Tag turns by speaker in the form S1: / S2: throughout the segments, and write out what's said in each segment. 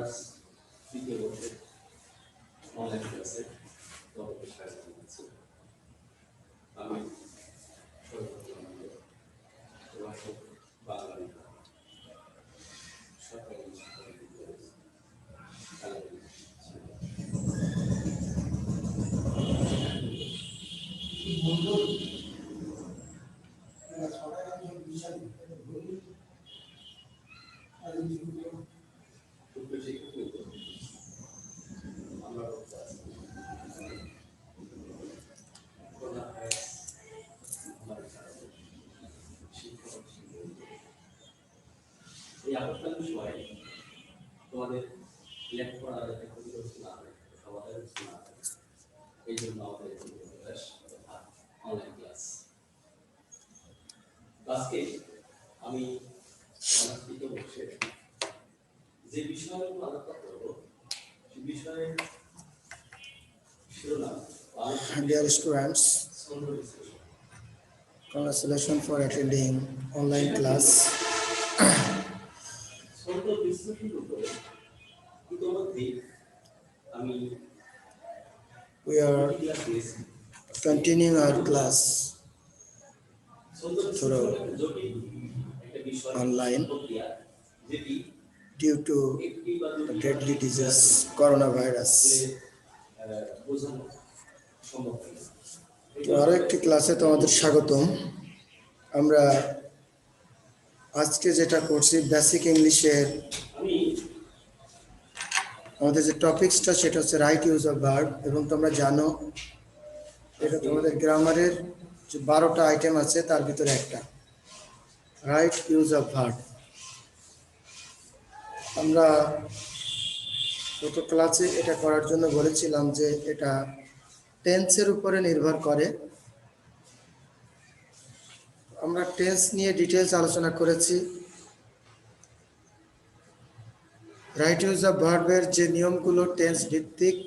S1: Honours তৃতীয় বর্ষের online ক্লাসে তোমাদের স্বাগত জানাচ্ছি। আমি বাংলা বিভাগ সরকারি এই আপত্কালীন সময়ে তোমাদের লেখাপড়া যাতে ক্ষতিগ্রস্ত না হয়, বাধাগ্রস্ত না হয়, এই জন্য আমাদের অনলাইন ক্লাস। আজকে আমি অনার্স তৃতীয় বর্ষে যে বিষয়গুলো আলোচনা করব সেই বিষয়ের শিরোনাম
S2: Dear students, congratulations for attending online class.
S1: ছন্দ বিশ্লেষণ উপরে ইতিমধ্যে আমি
S2: We are continuing our class through online due to the deadly disease coronavirus. তো আরো একটি ক্লাসে তোমাদের স্বাগতম। আমরা আজকে যেটা করছি বেসিক ইংলিশের আমাদের যে টপিকসটা সেটা হচ্ছে রাইট ইউজ অফ ভার্ব, এবং তোমরা জানো এটা তোমাদের গ্রামারের যে 12টা আইটেম আছে তার ভিতরে একটা রাইট ইউজ অফ ভার্ব। আমরা গত ক্লাসে এটা করার জন্য বলেছিলাম যে এটা টেন্সের উপরে নির্ভর করে। আমরা টেন্স নিয়ে ডিটেলস আলোচনা করেছি। রাইট ইউজ অফ ভার্বের যে নিয়মগুলো টেন্স ভিত্তিক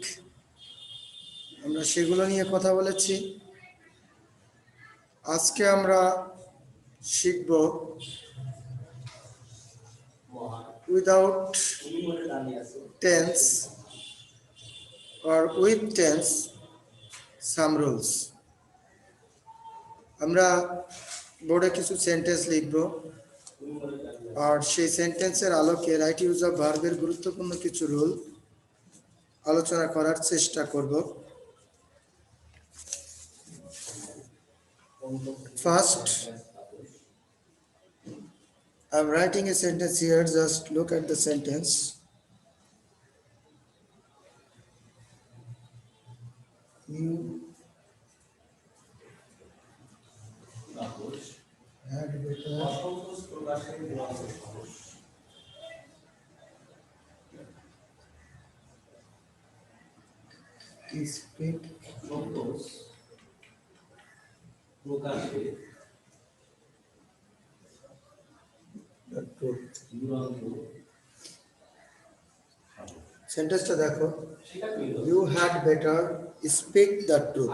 S2: আমরা সেগুলো নিয়ে কথা বলেছি। আজকে আমরা শিখব without tense or with tense some rules. আমরা বোর্ডে কিছু সেন্টেন্স লিখব আর সেই সেন্টেন্সের আলোকে রাইট ইউজ অফ ভার্বের গুরুত্বপূর্ণ কিছু রুল আলোচনা করার চেষ্টা করব। First, I'm writing a sentence here. Just look at the sentence. You had better speak the truth. সেন্টেন্সটা দেখো, you had better speak the truth.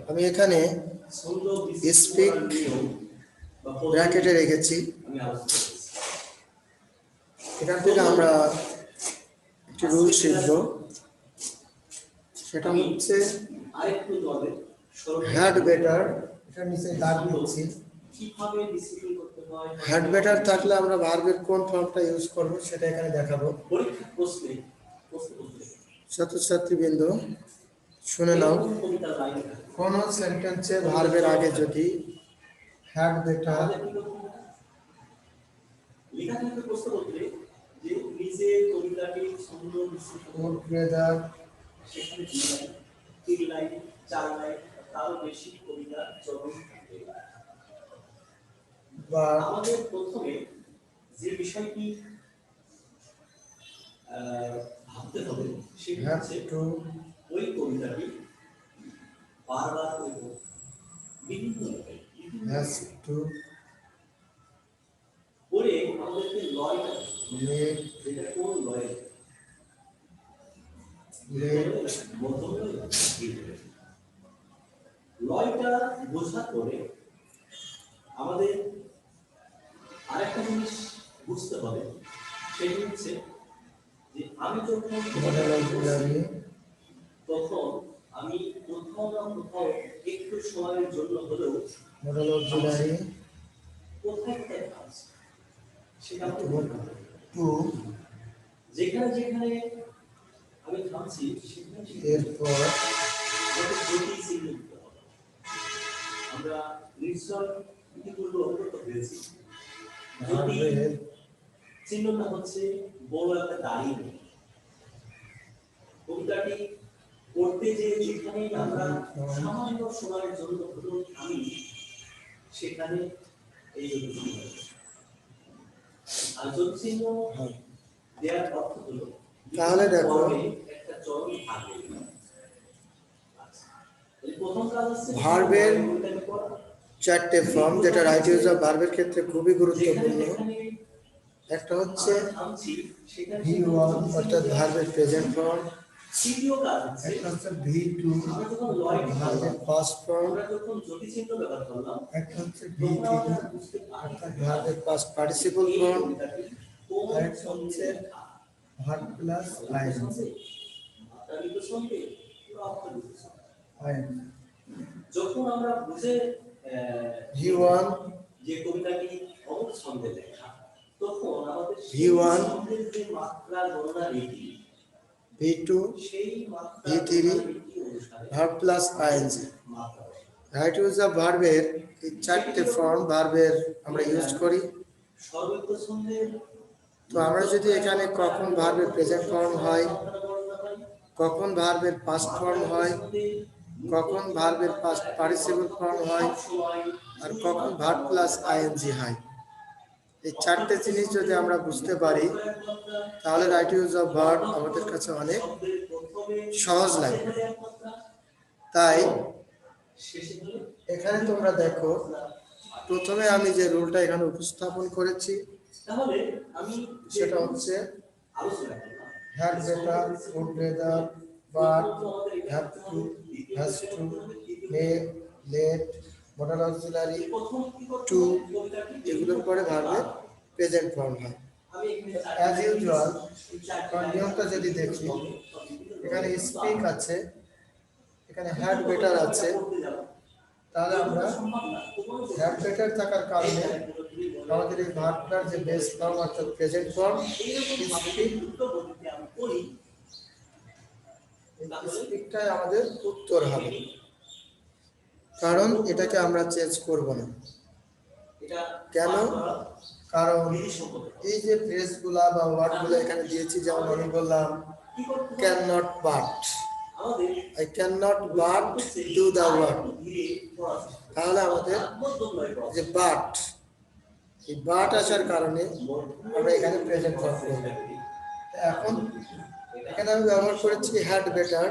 S2: আমি এখানে স্পিক ব্র্যাকেটে রেখেছি। এখান থেকে আমরা একটি রুল শিখব, সেটা হচ্ছে হ্যাড বেটার। এটা নিচে দাগ দিচ্ছি। হ্যাড বেটার থাকলে আমরা ভার্বের কোন ফর্মটা ইউজ করব সেটা এখানে দেখাবো। ছাত্রছাত্রীবৃন্দ শুনে নাও, কোন সেন্টেন্সে ভার্বের আগে যদি হ্যাড বেটার
S1: আমাদের প্রথমে যে বিষয়টি ভাবতে হবে সেটা হচ্ছে ওই কবিতাটি বারবার বিভিন্ন পড়ে আমাদেরকে লয়টা যেটা কোন লয় লয়টা বোঝার পরে আমাদের আরেকটা জিনিস যখন
S2: modal auxiliary,
S1: তখন আমি কোথাও না কোথাও একটু সময়ের জন্য হলেও
S2: modal auxiliary
S1: কোথায় কোথায় থামছি সেটা আমি
S2: equal to
S1: যেখানে যেখানে আমি থামছি সেখানে
S2: এরপর
S1: আমাদের গতি চিহ্ন দিতে হবে। আমরা নিশ্চয় ইতিপূর্বে অবগত হয়েছি যদি
S2: ভার্বের
S1: চিহ্নটা হচ্ছে বড় একটা দাঁড়িয়ে নেই। কবিতাটি পড়তে যে যেখানে আমরা সামান্য সময়ের জন্য হলেও থামি সেখানে এই জ্যোতি চিহ্ন আর জ্যোতি চিহ্ন দেওয়ার অর্থ হলো
S2: তাহলে দেখো
S1: একটা চরম ভাগ প্রথম কাজ হচ্ছে
S2: ভার্বের চারটে ফর্ম যেটা রাইট ইউজ অফ ভার্বের ক্ষেত্রে খুবই গুরুত্বপূর্ণ। একটা হচ্ছে V1 অর্থাৎ ভার্বের প্রেজেন্ট ফর্ম,
S1: তৃতীয় কাজ হচ্ছে
S2: একটা হচ্ছে V2
S1: আমরা যখন লয়েড
S2: ভার্বের পাস্ট ফর্ম,
S1: আমরা যখন জ্যোতি চিহ্ন ব্যবহার করলাম
S2: একটা হচ্ছে V3 অর্থাৎ ভার্বের পাস্ট পার্টিসিপল ফর্ম, আর একটা হচ্ছে ভার্ব প্লাস আইএনজি।
S1: যখন আমরা বুঝে
S2: V1
S1: যে কবিতাটি অমুক ছন্দে লেখা তখন আমাদের
S2: V1
S1: ছন্দের যে মাত্রা গণনা রীতি
S2: V2
S1: সেই মাত্রা
S2: V3
S1: অনুসারে
S2: ভার্ব প্লাস আইএনজি।
S1: মাত্রা
S2: রাইট ইউজ অফ ভার্বের এই চারটে ফর্ম ভার্বের আমরা ইউজ করি।
S1: সর্বোচ্চ ছন্দের
S2: তো আমরা যদি এখানে কখন ভার্বের প্রেজেন্ট ফর্ম হয়, কখন ভার্বের পাস্ট ফর্ম হয়, কখন ভার্বের পাস্ট পার্টিসিপল ফর্ম হয়, আর কখন ভার্ব প্লাস আইএনজি হয়, এই চারটে জিনিস যদি আমরা বুঝতে পারি তাহলে রাইট ইউজ অফ ভার্ব আমাদের কাছে অনেক সহজ লাগে। তাই এখানে তোমরা দেখো প্রথমে আমি যে রুলটা এখানে উপস্থাপন করেছি
S1: তাহলে আমি
S2: সেটা হচ্ছে
S1: আলোচনা করলাম
S2: had better, would better, but, have to, has to, may, let, modal auxiliary,
S1: প্রথম কি করতে
S2: টু,
S1: হবে? কবিতাটি
S2: এগুলোর পরে ভার্বের প্রেজেন্ট ফর্ম হয়।
S1: আমি এখানে
S2: অ্যাজ ইউজুয়াল নিয়মটা যদি দেখি, এখানে স্পিক আছে, এখানে হ্যাড বেটার আছে, তাহলে আমরা হ্যাড বেটার থাকার কারণে আমাদের এই ভার্বটার যে বেস ফর্ম অর্থাৎ প্রেজেন্ট ফর্ম স্পিক, স্পিকটাই আমাদের উত্তর হবে, কারণ এটাকে আমরা চেঞ্জ করব না। কেন? কারণ এই যে ফ্রেজগুলা বা ওয়ার্ডগুলো এখানে দিয়েছি, যেমন আমি বললাম cannot but, I cannot but do the word, তাহলে আমাদের যে বাট, এই বাট আসার কারণে আমরা এখানে প্রেজেন্ট ফর্ম করব। এখন এখানে আমি ব্যবহার করেছি হ্যাড বেটার।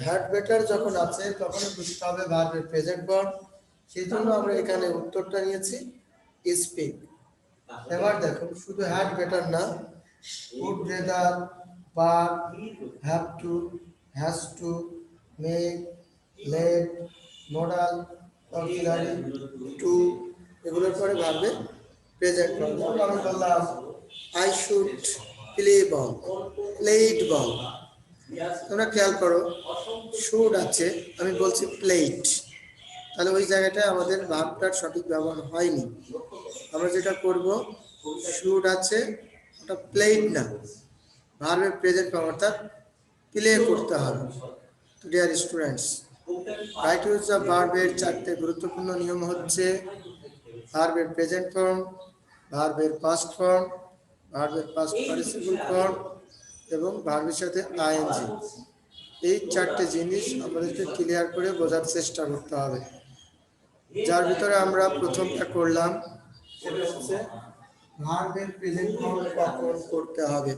S2: হ্যাড বেটার যখন আছে তখন বুঝতে হবে ভার্বের প্রেজেন্ট ফর্ম, সেই জন্য আমরা এখানে উত্তরটা নিয়েছি স্পিক। এবার দেখো শুধু হ্যাড বেটার না, would rather, but, have to, has to, make, let, modal auxiliary, to, এগুলোর পরে ভার্বে প্রেজেন্ট ফর্ম। যেমন আমি বললাম I should play ball, played ball, তোমরা খেয়াল করো শুড আছে, আমি বলছি প্লেট, তাহলে ওই জায়গাটায় আমাদের ভার্বটার সঠিক ব্যবহার হয়নি। আমরা যেটা করব, শুড আছে ওটা প্লেড না, ভার্বের প্রেজেন্ট ফর্ম অর্থাৎ প্লে করতে হবে। তো dear students, right use of ভার্বের চারটে গুরুত্বপূর্ণ নিয়ম হচ্ছে ভার্বের প্রেজেন্ট ফর্ম, ভার্বের পাস্ট ফর্ম, ভার্বের পাস্ট পার্টিসিপল ফর্ম এবং ভার্বের সাথে আইএনজি। এই চারটে জিনিস আমাদেরকে ক্লিয়ার করে বোঝার চেষ্টা করতে হবে। যার ভিতরে আমরা প্রথমটা করলাম সেটা হচ্ছে ভার্বের প্রেজেন্ট ফর্ম কখন করতে হবে,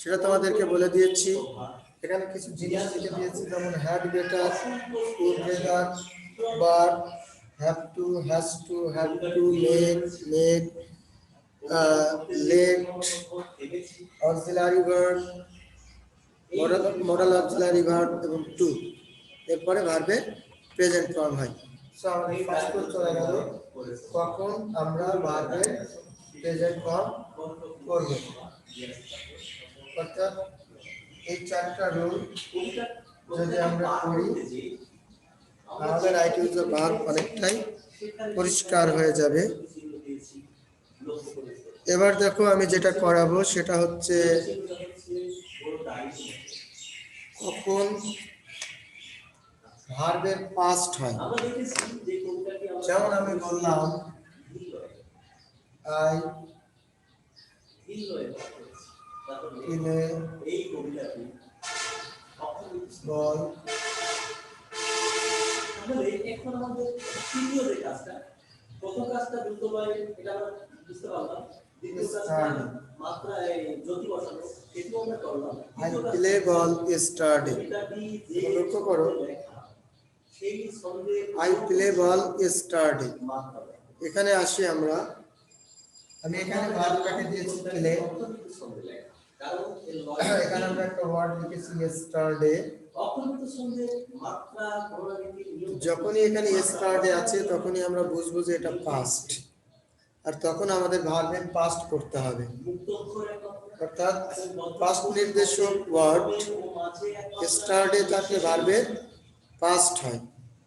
S2: সেটা তোমাদেরকে বলে দিয়েছি। এখানে কিছু জিনিস লিখে দিয়েছি, যেমন had better, would better, but, have to, has to, have to, make, let, auxiliary verb, modal auxiliary verb এবং টু, এরপরে ভার্বের প্রেজেন্ট ফর্ম হয়। সো আমাদের ফার্স্ট কোশ্চেন চলে গেল, কখন আমরা ভার্বের প্রেজেন্ট ফর্ম করব। অর্থাৎ এই চারটা রুল যদি আমরা করি তাহলে রাইট ইউজ অফ ভার্ব অনেকটাই পরিষ্কার হয়ে যাবে। এবার দেখো আমি যেটা করাবো সেটা হচ্ছে কখন ভার্বের পাস্ট হয়। যেমন আমি বললাম আই কিনে বল
S1: তাহলে এখন আমাদের তৃতীয় যে কাজটা, প্রথম কাজটা দ্রুত হয় এটা আমরা বুঝতে পারলাম, দ্বিতীয় কাজটা মাত্রা জ্যোতি বসানো সেটাও আমরা করলাম।
S2: I play ball yesterday. লক্ষ্য করো
S1: সেই সঙ্গে
S2: আই প্লে বল ইয়েস্টারডে, এখানে আসি আমরা। আমি এখানে ভার্বটাকে দিয়েছি প্লে,
S1: কারণ
S2: এখানে আমরা একটা ওয়ার্ড লিখেছি ইয়েস্টারডে।
S1: অক্ষরিত সঙ্গে মাত্রা পুনরাবৃত্তির নিয়ম
S2: যখনই এখানে ইয়েস্টারডে আছে তখনই আমরা বুঝবো যে এটা পাস্ট, আর তখন আমাদের ভার্বের পাস্ট করতে হবে।
S1: মুক্ত অক্ষর এক
S2: অর্থাৎ পাস্ট নির্দেশক ওয়ার্ড ইয়েস্টারডে থাকলে ভার্বের পাস্ট হয়।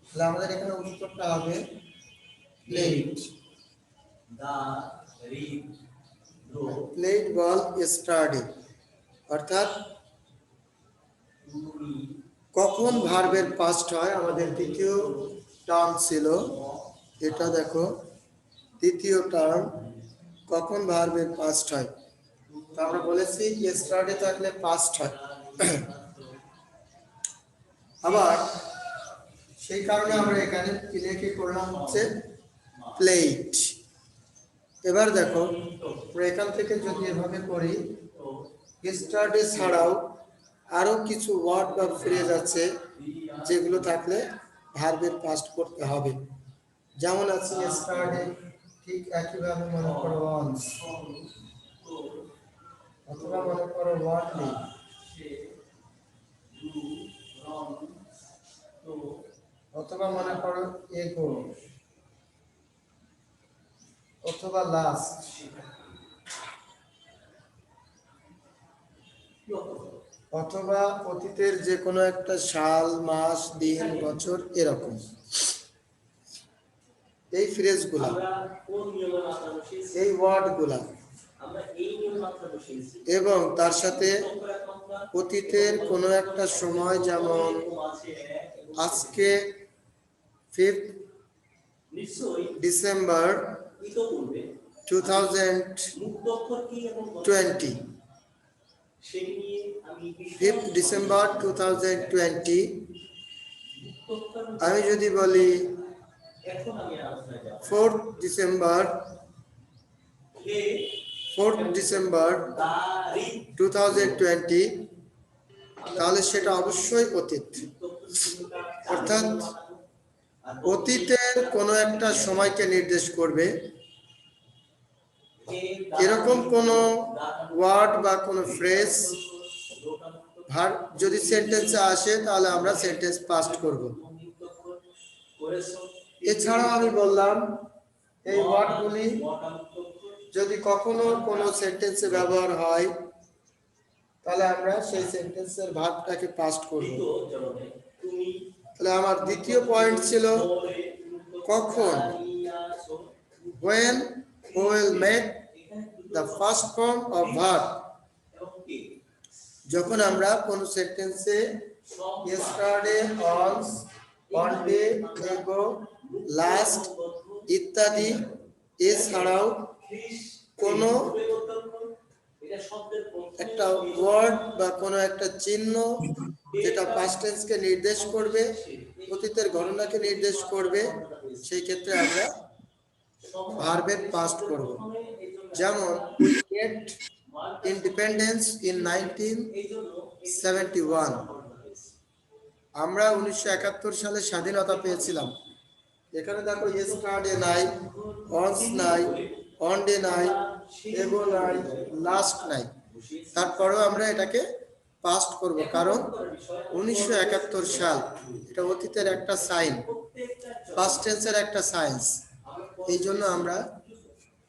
S2: তাহলে আমাদের এখানে উত্তরটা হবে প্লেড।
S1: দা রিড ড্রো
S2: প্লেড বল ইয়েস্টারডে, অর্থাৎ
S1: তুমি
S2: কখন ভার্বের পাস্ট হয়। আমাদের দ্বিতীয় টার্ম ছিল এটা, দেখো দ্বিতীয় টার্ম কখন ভার্বের পাস্ট হয়। তো আমরা বলেছি ইয়েস্টারডে থাকলে পাস্ট হয়। আবার সেই কারণে আমরা এখানে প্লেকে করলাম হচ্ছে প্লেট। এবার দেখো আমরা এখান থেকে যদি এভাবে করি, ইয়েস্টারডে ছাড়াও আরো কিছু ওয়ার্ড বা ফ্রেজ আছে যেগুলো থাকলে ভার্বের পাস্ট করতে হবে। যেমন আছে ইয়েস্টারডে, ঠিক একইভাবে মনে করো ওয়ান্স, অথবা মনে করো ওয়ানলি, অথবা মনে করো এগো, অথবা লাস্ট, অথবা অতীতের যে কোনো একটা সাল, মাস, দিন, বছর, এরকম এই ফ্রেজগুলা,
S1: আমরা কোন নিয়মের মাত্রা বসিয়েছি,
S2: এই ওয়ার্ডগুলা,
S1: আমরা এই নিয়মের মাত্রা বসিয়েছি
S2: এবং তার সাথে
S1: অক্ষর এক মাত্রা
S2: অতীতের কোনো একটা সময়, যেমন
S1: আছে
S2: আজকে 5
S1: নিশ্চয়ই
S2: ডিসেম্বর
S1: ইতোপূর্বে
S2: 2020,
S1: মুক্ত অক্ষর কি এবং সেটি নিয়ে আমি
S2: 5 ডিসেম্বর 2020।
S1: মুক্ত অক্ষর
S2: আমি যদি বলি
S1: এখন আমি আলোচনায় যাব
S2: 4 ডিসেম্বর
S1: হে
S2: 4 ডিসেম্বর
S1: দা রিড
S2: 2020, তাহলে সেটা অবশ্যই অতীত। অর্থাৎ অতীতের কোনো একটা সময়কে নির্দেশ করবে এরকম কোনো ওয়ার্ড বা কোনো ফ্রেজ ভার্ব যদি সেন্টেন্সে আসে তাহলে আমরা সেন্টেন্স পাস্ট করব। এছাড়াও আমি বললাম এই ওয়ার্ডগুলি যদি কখনো কোনো সেন্টেন্সে ব্যবহার হয় তাহলে আমরা সেই সেন্টেন্সের ভার্বটাকে পাস্ট করব। তাহলে আমার দ্বিতীয় পয়েন্ট ছিল কখন, when we will make the first form of verb, যখন আমরা কোন সেন্টেন্সে yesterday, once, one day ago, last ইত্যাদি এছাড়াও কোনো একটা ওয়ার্ড বা কোনো একটা চিহ্ন যেটা পাস্ট টেন্সকে নির্দেশ করবে, অতীতের ঘটনাকে নির্দেশ করবে, সেই ক্ষেত্রে আমরা ভার্বের পাস্ট করব। যেমন we get independence in 1971, আমরা 1971 সালে স্বাধীনতা পেয়েছিলাম। এখানে দেখো yesterday নাই, once নাই, one day নাই, ago নাই, last নাই, তারপরেও আমরা এটাকে পাস্ট করব কারণ 1971 সাল এটা অতীতের একটা সাইন, পাস্ট টেন্সের একটা সায়েন্স। এই জন্য আমরা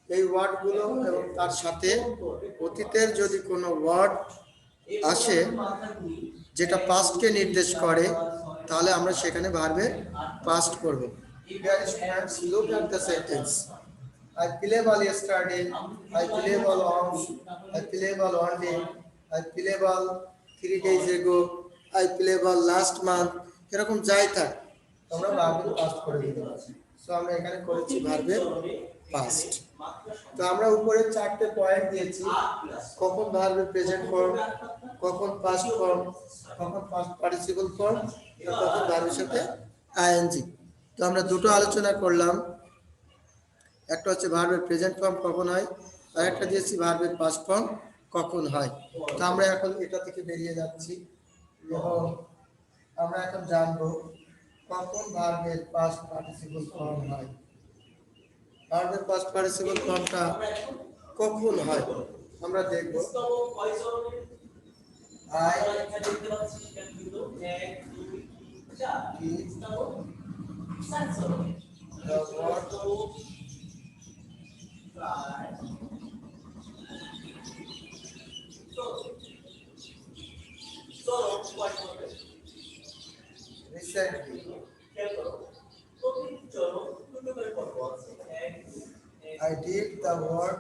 S2: এই ওয়ার্ডগুলো এবং তার সাথে অতীতের যদি কোনো ওয়ার্ড আসে যেটা পাস্টকে নির্দেশ করে, তাহলে আমরা সেখানে ভার্বের পাস্ট করব। Dear students, look at the sentence. I play ball yesterday. I play ball I play ball one day. I play ball 3 days ago. I play ball last month. এরকম যাই থাক তোমরা ভার্বের পাস্ট করে দিতে পারো। সো আমরা এখানে করেছি ভার্বের পাস্ট। তো আমরা উপরে 4টে পয়েন্ট দিয়েছি, কখন ভার্বের প্রেজেন্ট ফর্ম, কখন পাস্ট ফর্ম, কখন পাস্ট পার্টিসিপল ফর্ম, কখন ভার্বের সাথে আইএনজি। তো আমরা দুটো আলোচনা করলাম, একটা হচ্ছে ভার্বের প্রেজেন্ট ফর্ম কখন হয়, আর একটা দিয়েছি ভার্বের পাস্ট ফর্ম কখন হয়। তো আমরা এখন এটা থেকে বেরিয়ে যাচ্ছি এবং আমরা এখন জানবো কখন ভার্বের পাস্ট পার্টিসিপল ফর্ম হয়। ভার্বের পাস্ট পার্টিসিপল ফর্মটা কখন হয় আমরা দেখব। I I did the word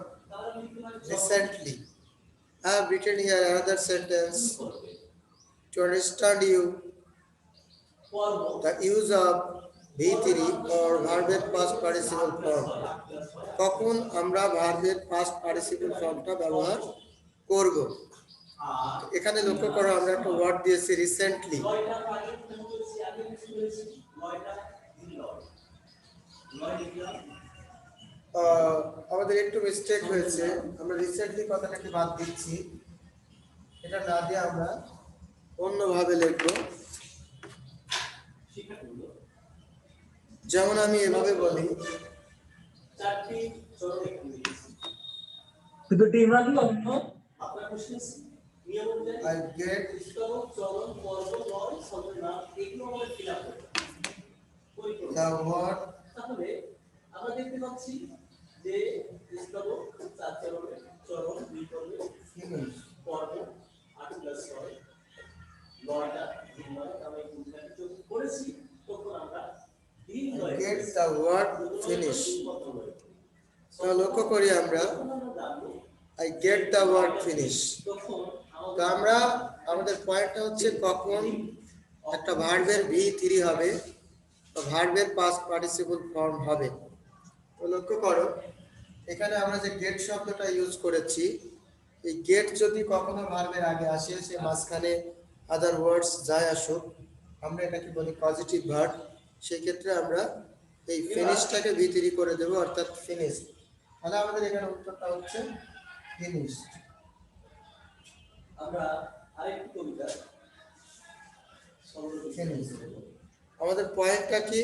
S2: recently. I have written here another sentence to understand you. The use of V3 or ভার্বের past participle form. কখন আমরা ভার্বের past participle ফর্মটা ব্যবহার করব। এখানে লক্ষ্য করো আমরা একটা ওয়ার্ড দিয়েছি রিসেন্টলি। আমাদের একটু মিস্টেক হয়েছে, আমরা রিসেন্টলি কথাটাকে বাদ দিচ্ছি, এটা না দিয়ে আমরা অন্যভাবে লিখব। যেমন আমি এভাবে বলি, I get the word
S1: আমরা দেখতে পাচ্ছি যে স্তবক 4 চরণে চরণ 2 পর্বে
S2: finish
S1: পর্ব 8 প্লাস 6 9টা দিনমানে আমরা এই যোগ করেছি, তখন আমরা দিন
S2: I get the word finish। তো লক্ষ্য করি আমরা I get the word finish। তো আমরা আমাদের পয়েন্টটা হচ্ছে কখন একটা ভার্বের V3 হবে, ভার্বের পাস্ট পার্টিসিপল ফর্ম হবে। তো লক্ষ্য করো এখানে আমরা যে গেট শব্দটা ইউজ করেছি, এই গেট যদি কখনো ভার্বের আগে আসে, সে মাঝখানে আদার ওয়ার্ডস যাই আসুক, আমরা এটাকে বলি পজিটিভ ভার্ব, সেই ক্ষেত্রে আমরা এই ফিনিশটাকে V3 করে দেব, অর্থাৎ ফিনিশ। তাহলে আমাদের এখানে উত্তরটা হচ্ছে ফিনিশ।
S1: আমরা আরেকটি কবিতা
S2: ফিনিশ। আমাদের পয়েন্টটা কি,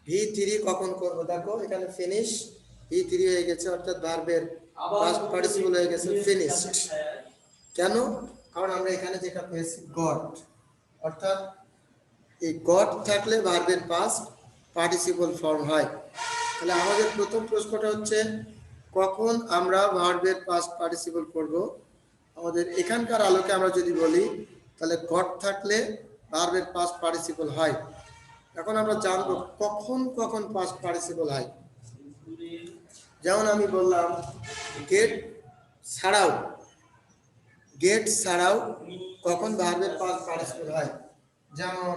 S2: V3 কখন করব, দেখো এখানে ফিনিশ V3 হয়ে গেছে, অর্থাৎ ভার্বের পাস্ট পার্টিসিপল হয়ে গেছে ফিনিশড। কেন? কারণ আমরা এখানে যেটা পেয়েছি গট, অর্থাৎ এই গট থাকলে ভার্বের পাস্ট পার্টিসিপল ফর্ম হয়। তাহলে আমাদের প্রথম প্রশ্নটা হচ্ছে কখন আমরা ভার্বের পাস্ট পার্টিসিপল করব। আমাদের এখানকার আলোকে আমরা যদি বলি, তাহলে গট থাকলে ভার্বের পাস্ট পার্টিসিপল হয়। এখন আমরা জানবো কখন কখন পাস্ট পার্টিসিপল হয়। যেমন আমি বললাম গেট ছাড়াও, গেট ছাড়াও কখন ভার্বের পাস্ট পার্টিসিপল হয়। যেমন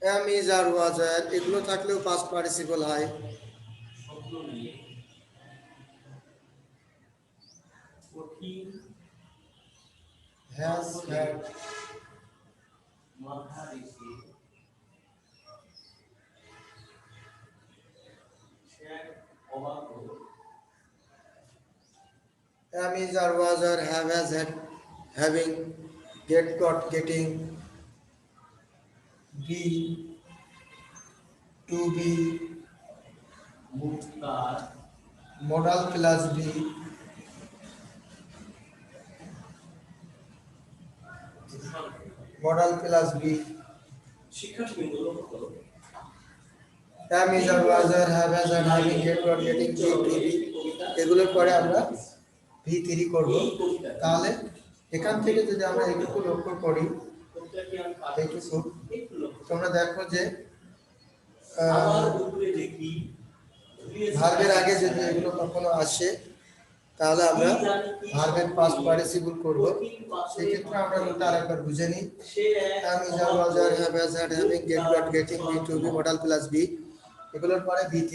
S2: am is আর was are এগুলো থাকলেও পাস্ট পার্টিসিপল হয়। has had am is আর was are have has had having get got getting be to be modal plus be modal plus be
S1: শিক্ষার্থীবৃন্দ লক্ষ্য করো
S2: am is or was or have as or having get or getting be to be এগুলোর পরে আমরা v3 করব তাহলে এখান থেকে যদি আমরা এইটুকু লক্ষ্য করি
S1: কবিতাটি আমি পাঠ
S2: এইটুকু
S1: করছি, একটু লক্ষ্য
S2: তোমরা দেখো যে
S1: আমার উপরে দেখি
S2: ভার্বের আগে যদি এগুলো কখনো আসে তাহলে আমরা ভার্বের পাস্ট পার্টিসিপল করব সেই ক্ষেত্রে আমরা রুলটা আরেকবার বুঝে নিই
S1: সে
S2: am is or was or have as or having get got getting be to be modal plus be এগুলোর পরে v3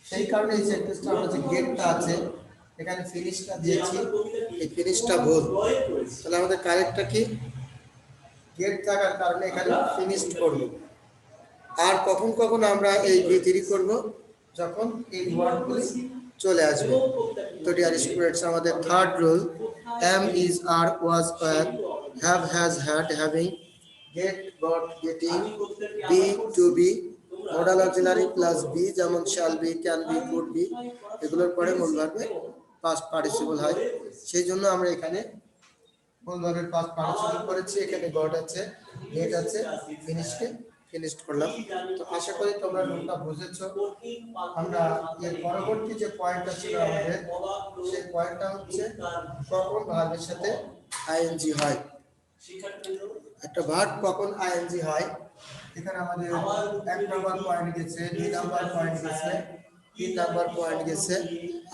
S2: সেই কারণে এই সেন্টেন্সটা আমরা যে গেটটা আছে এখানে ফিনিশটা দিয়েছি এই ফিনিশটা ভুল তাহলে আমাদের কারেক্টটা কি গেট থাকার কারণে এখানে ফিনিশড করব আর কখন কখন আমরা এই v3 করব যখন এই ওয়ার্ডগুলি চলে আসবে তো ডিয়ার স্টুডেন্টস আমাদের third rule am is are was were have has had having get got getting be to be modal auxiliary plus be যেমন shall be can be could be এগুলোর পরে মূল ভার্বে পাস্ট পার্টিসিপল হয় সেই জন্য আমরা এখানে মূল ভার্বের পাস্ট পার্টিসিপল করেছি এখানে গট আছে গেট আছে ফিনিশড করলাম তো আশা করি তোমরা রুলটা বুঝেছো আমরা এর পরবর্তী যে পয়েন্টটা ছিল আমাদের সেই পয়েন্টটা হচ্ছে কখন ভার্বের সাথে আইএনজি হয় একটা ভার্ব কখন আইএনজি হয় এখানে আমাদের এক নাম্বার পয়েন্ট গেছে দুই নাম্বার পয়েন্ট গেছে তিন নাম্বার পয়েন্ট গেছে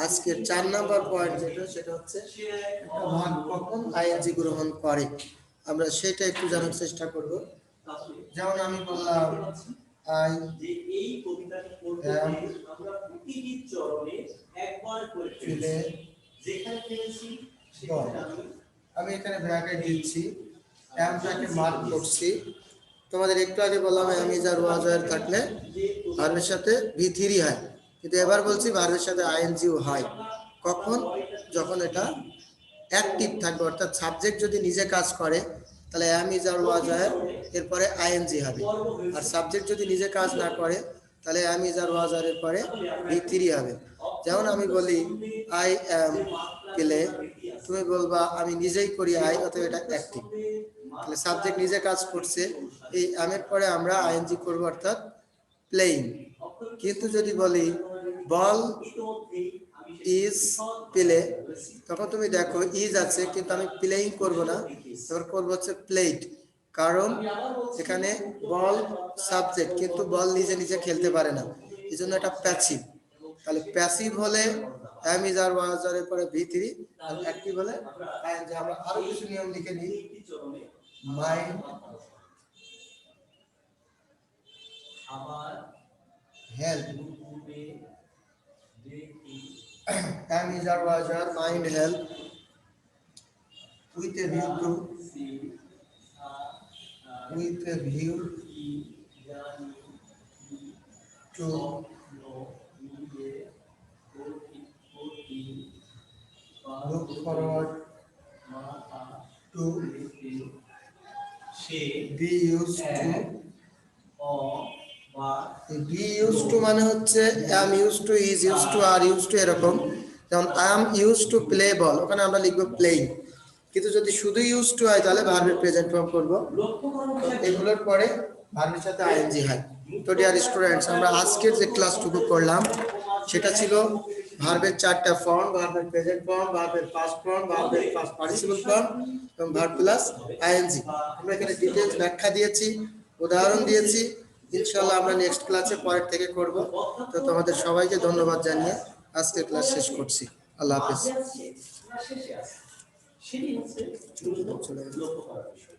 S2: আজকের 4 নাম্বার পয়েন্ট যেটা সেটা হচ্ছে একটা ভার্ব কখন আইএনজি গ্রহণ করে আমরা সেটা একটু জানার চেষ্টা করব যেমন আমি বললাম আই
S1: যে এই কবিতাটি পড়তে আমরা প্রতিটি চরণে একবার করে
S2: ফিলে
S1: যেখানে পেয়েছি সেখানে
S2: আমি এখানে ব্র্যাকেট দিচ্ছি এমটাকে মার্ক করছি তোমাদের একটু আগে বললাম am is or was or থাকলে ভার্বের সাথে v3 হয় কিন্তু এবার বলছি ভার্বের সাথে আইএনজি হয় কখন যখন এটা অ্যাক্টিভ থাকবে অর্থাৎ সাবজেক্ট যদি নিজে কাজ করে তাহলে am is or was or এরপরে আইএনজি হবে আর সাবজেক্ট যদি নিজে কাজ না করে তাহলে am is or was or এর পরে v3 হবে যেমন আমি বলি I am প্লে তুমি বলবা আমি নিজেই করি আই অথবা এটা অ্যাক্টিভ তাহলে সাবজেক্ট নিজে কাজ করছে এই am এর পরে আমরা আইএনজি করব অর্থাৎ প্লেইং কিন্তু যদি বলি বল ইজ প্লে তখন তুমি দেখো ইজ আছে কিন্তু আমি প্লেইং করব না এবার করব হচ্ছে প্লেড কারণ এখানে বল সাবজেক্ট কিন্তু বল নিজে নিজে খেলতে পারে না এজন্য এটা প্যাসিভ তাহলে প্যাসিভ হলে am is or was or এর পরে v3 আর অ্যাক্টিভ হলে আইএনজি আমরা আরো কিছু নিয়ম লিখে নিই মাইন্ড
S1: আবার
S2: হেল্প
S1: পূর্বে দেখি
S2: am is or was or mind help with a view to to look forward to be used to be used to মানে হচ্ছে am used to is used to are used to এরকম যেমন I am used to play ball ওখানে আমরা লিখব playing কিন্তু যদি শুধু used to হয় তাহলে ভার্বের প্রেজেন্ট ফর্ম করব এগুলোর পরে ভার্বের সাথে আইএনজি হয় তো ডিয়ার স্টুডেন্টস আমরা আজকের যে ক্লাসটুকু করলাম সেটা ছিল ভার্বের 4টা ফর্ম ভার্বের প্রেজেন্ট ফর্ম ভার্বের পাস্ট ফর্ম ভার্বের পাস্ট পার্টিসিপল ফর্ম এবং ভার্ব প্লাস আইএনজি আমরা এখানে ডিটেইলস ব্যাখ্যা দিয়েছি উদাহরণ দিয়েছি ইনশাআল্লাহ আমরা নেক্সট ক্লাসে পরের থেকে করব তো তোমাদের সবাইকে ধন্যবাদ জানিয়ে আজকের ক্লাস শেষ করছি আল্লাহ হাফেজ
S1: সেটি হচ্ছে লক্ষ্য করার বিষয়